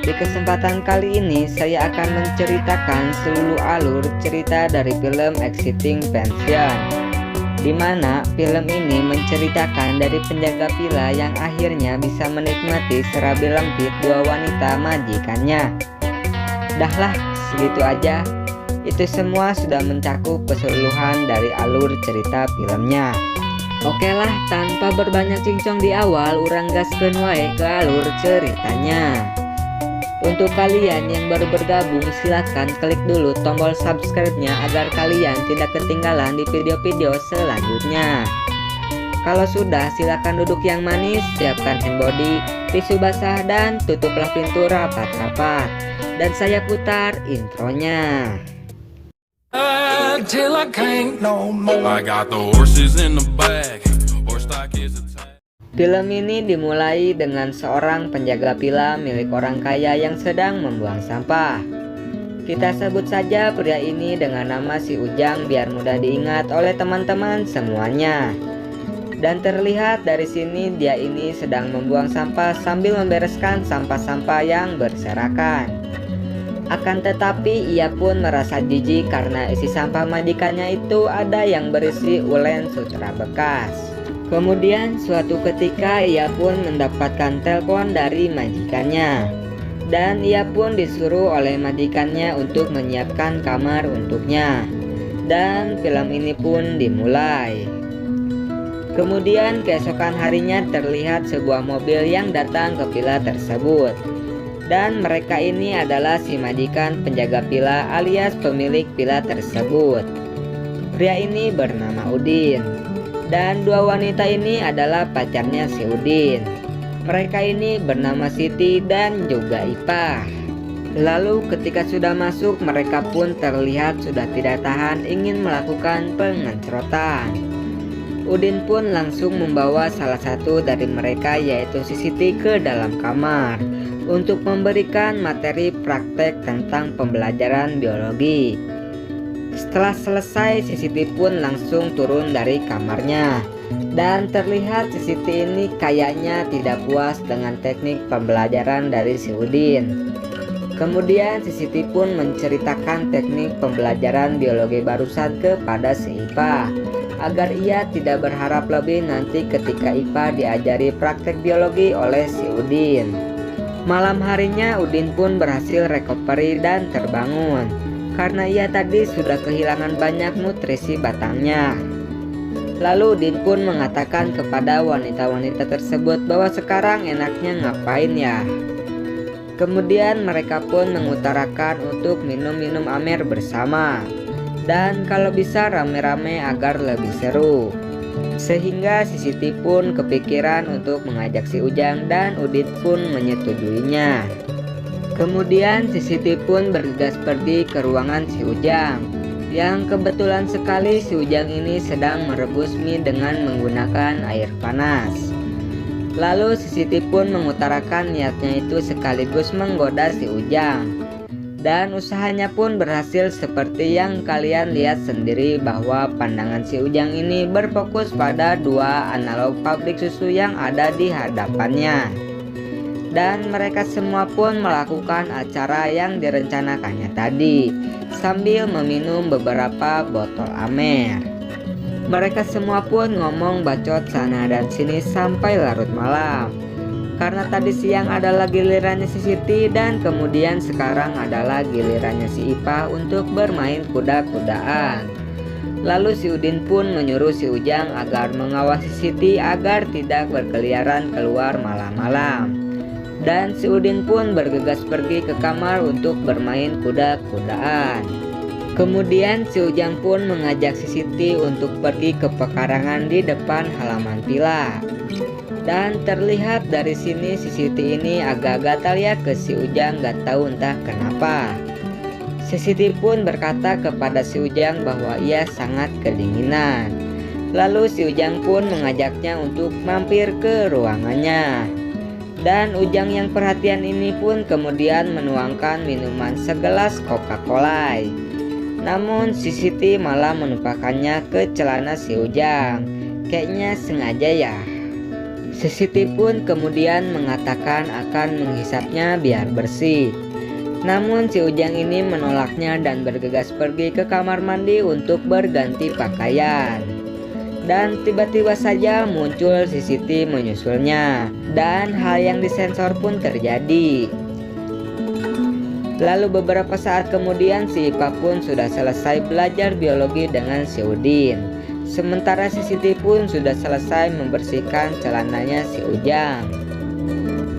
Di kesempatan kali ini saya akan menceritakan seluruh alur cerita dari film Exciting Pension, di mana film ini menceritakan dari penjaga villa yang akhirnya bisa menikmati serabi lempit dua wanita majikannya. Dahlah, segitu aja. Itu semua sudah mencakup keseluruhan dari alur cerita filmnya. Oke lah, tanpa berbanyak cincong di awal, urang gaskeun wae ke alur ceritanya. Untuk kalian yang baru bergabung, silahkan klik dulu tombol subscribe-nya agar kalian tidak ketinggalan di video-video selanjutnya. Kalau sudah, silahkan duduk yang manis, siapkan hand body, tisu basah, dan tutuplah pintu rapat-rapat. Dan saya putar intronya. Till I can't no more. I got the horses in the back. Horse stock is attached. Film ini dimulai dengan seorang penjaga villa milik orang kaya yang sedang membuang sampah. Kita sebut saja pria ini dengan nama si Ujang biar mudah diingat oleh teman-teman semuanya. Dan terlihat dari sini dia ini sedang membuang sampah sambil membereskan sampah-sampah yang berserakan. Akan tetapi ia pun merasa jijik karena isi sampah majikannya itu ada yang berisi ulen sutra bekas. Kemudian suatu ketika ia pun mendapatkan telepon dari majikannya. Dan ia pun disuruh oleh majikannya untuk menyiapkan kamar untuknya. Dan film ini pun dimulai. Kemudian keesokan harinya terlihat sebuah mobil yang datang ke villa tersebut. Dan mereka ini adalah si majikan penjaga villa alias pemilik villa tersebut. Pria ini bernama Udin. Dan dua wanita ini adalah pacarnya si Udin. Mereka ini bernama Siti dan juga Ipah. Lalu ketika sudah masuk, mereka pun terlihat sudah tidak tahan ingin melakukan pengencrotan. Udin pun langsung membawa salah satu dari mereka yaitu si Siti ke dalam kamar untuk memberikan materi praktek tentang pembelajaran biologi. Setelah selesai, si Siti pun langsung turun dari kamarnya. Dan terlihat si Siti ini kayaknya tidak puas dengan teknik pembelajaran dari si Udin. Kemudian si Siti pun menceritakan teknik pembelajaran biologi barusan kepada si Ipah, agar ia tidak berharap lebih nanti ketika Ipah diajari praktek biologi oleh si Udin. Malam harinya Udin pun berhasil recovery dan terbangun karena ia tadi sudah kehilangan banyak nutrisi batangnya. Lalu Udin pun mengatakan kepada wanita-wanita tersebut bahwa sekarang enaknya ngapain ya. Kemudian mereka pun mengutarakan untuk minum-minum amer bersama. Dan kalau bisa rame-rame agar lebih seru. Sehingga si Siti pun kepikiran untuk mengajak si Ujang dan Udin pun menyetujuinya. Kemudian si Siti pun bergegas pergi ke ruangan si Ujang, yang kebetulan sekali si Ujang ini sedang merebus mie dengan menggunakan air panas. Lalu si Siti pun mengutarakan niatnya itu sekaligus menggoda si Ujang. Dan usahanya pun berhasil seperti yang kalian lihat sendiri bahwa pandangan si Ujang ini berfokus pada dua analog pabrik susu yang ada di hadapannya. Dan mereka semua pun melakukan acara yang direncanakannya tadi sambil meminum beberapa botol amer. Mereka semua pun ngomong bacot sana dan sini sampai larut malam. Karena tadi siang adalah gilirannya si Siti dan kemudian sekarang adalah gilirannya si Ipah untuk bermain kuda-kudaan. Lalu si Udin pun menyuruh si Ujang agar mengawasi Siti agar tidak berkeliaran keluar malam-malam. Dan si Udin pun bergegas pergi ke kamar untuk bermain kuda-kudaan. Kemudian si Ujang pun mengajak si Siti untuk pergi ke pekarangan di depan halaman villa. Dan terlihat dari sini si Siti ini agak gatal ya ke si Ujang, gak tahu entah kenapa. Si Siti pun berkata kepada si Ujang bahwa ia sangat kedinginan. Lalu si Ujang pun mengajaknya untuk mampir ke ruangannya. Dan Ujang yang perhatian ini pun kemudian menuangkan minuman segelas Coca-Cola. Namun si Siti malah menumpahkannya ke celana si Ujang. Kayaknya sengaja ya. Si Siti pun kemudian mengatakan akan menghisapnya biar bersih. Namun si Ujang ini menolaknya dan bergegas pergi ke kamar mandi untuk berganti pakaian. Dan tiba-tiba saja muncul si Siti menyusulnya, dan hal yang disensor pun terjadi. Lalu beberapa saat kemudian si Ipa pun sudah selesai belajar biologi dengan si Udin. Sementara si Siti pun sudah selesai membersihkan celananya si Ujang.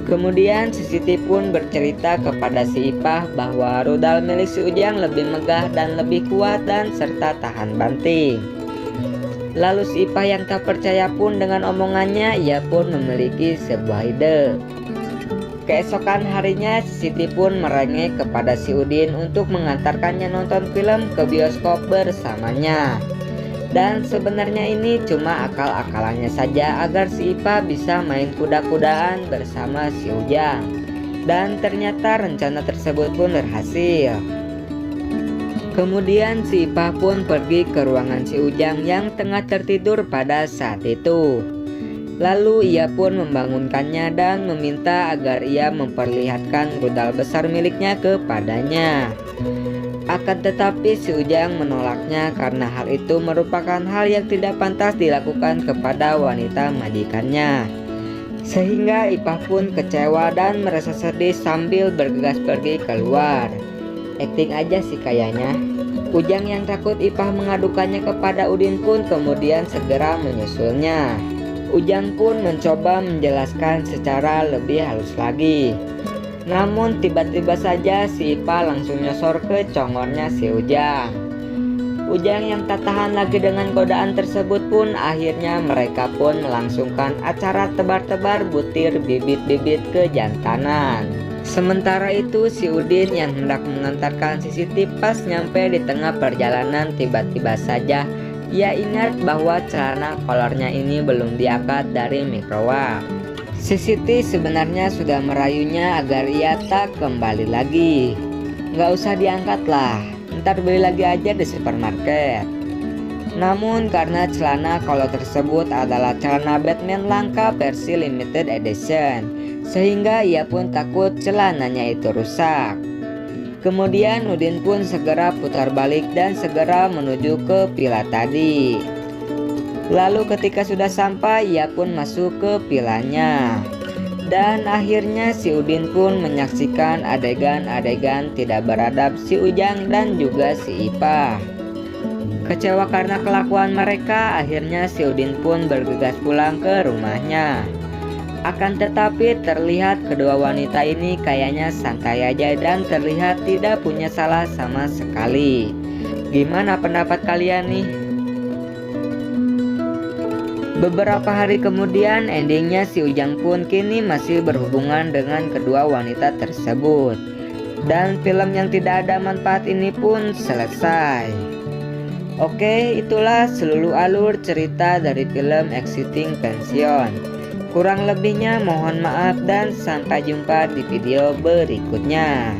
Kemudian si Siti pun bercerita kepada si Ipah bahwa rudal milik si Ujang lebih megah dan lebih kuat dan serta tahan banting. Lalu si Ipah yang tak percaya pun dengan omongannya, ia pun memiliki sebuah ide. Keesokan harinya si Siti pun merengek kepada si Udin untuk mengantarkannya nonton film ke bioskop bersamanya. Dan sebenarnya ini cuma akal-akalannya saja agar si Ipa bisa main kuda-kudaan bersama si Ujang. Dan ternyata rencana tersebut pun berhasil. Kemudian si Ipa pun pergi ke ruangan si Ujang yang tengah tertidur pada saat itu. Lalu ia pun membangunkannya dan meminta agar ia memperlihatkan rudal besar miliknya kepadanya. Akan tetapi si Ujang menolaknya karena hal itu merupakan hal yang tidak pantas dilakukan kepada wanita majikannya. Sehingga Ipah pun kecewa dan merasa sedih sambil bergegas pergi keluar. Acting aja sih kayaknya. Ujang yang takut Ipah mengadukannya kepada Udin pun kemudian segera menyusulnya. Ujang pun mencoba menjelaskan secara lebih halus lagi. Namun tiba-tiba saja si Ipa langsung nyosor ke congornya si Ujang. Ujang yang tak tahan lagi dengan godaan tersebut pun akhirnya mereka pun melangsungkan acara tebar-tebar butir bibit-bibit kejantanan. Sementara itu si Udin yang hendak mengantarkan si Siti pas nyampe di tengah perjalanan tiba-tiba saja ia ingat bahwa celana kolornya ini belum diangkat dari mikrowave. Si Siti sebenarnya sudah merayunya agar ia tak kembali lagi. Gak usah diangkat lah, ntar beli lagi aja di supermarket. Namun karena celana kolor tersebut adalah celana Batman langka versi limited edition, sehingga ia pun takut celananya itu rusak. Kemudian Udin pun segera putar balik dan segera menuju ke villa tadi. Lalu ketika sudah sampai ia pun masuk ke villanya. Dan akhirnya si Udin pun menyaksikan adegan-adegan tidak beradab si Ujang dan juga si Ipah. Kecewa karena kelakuan mereka, akhirnya si Udin pun bergegas pulang ke rumahnya. Akan tetapi terlihat kedua wanita ini kayaknya santai aja dan terlihat tidak punya salah sama sekali. Gimana pendapat kalian nih? Beberapa hari kemudian endingnya si Ujang pun kini masih berhubungan dengan kedua wanita tersebut. Dan film yang tidak ada manfaat ini pun selesai. Oke, itulah seluruh alur cerita dari film Exiting Pension. Kurang lebihnya mohon maaf dan sampai jumpa di video berikutnya.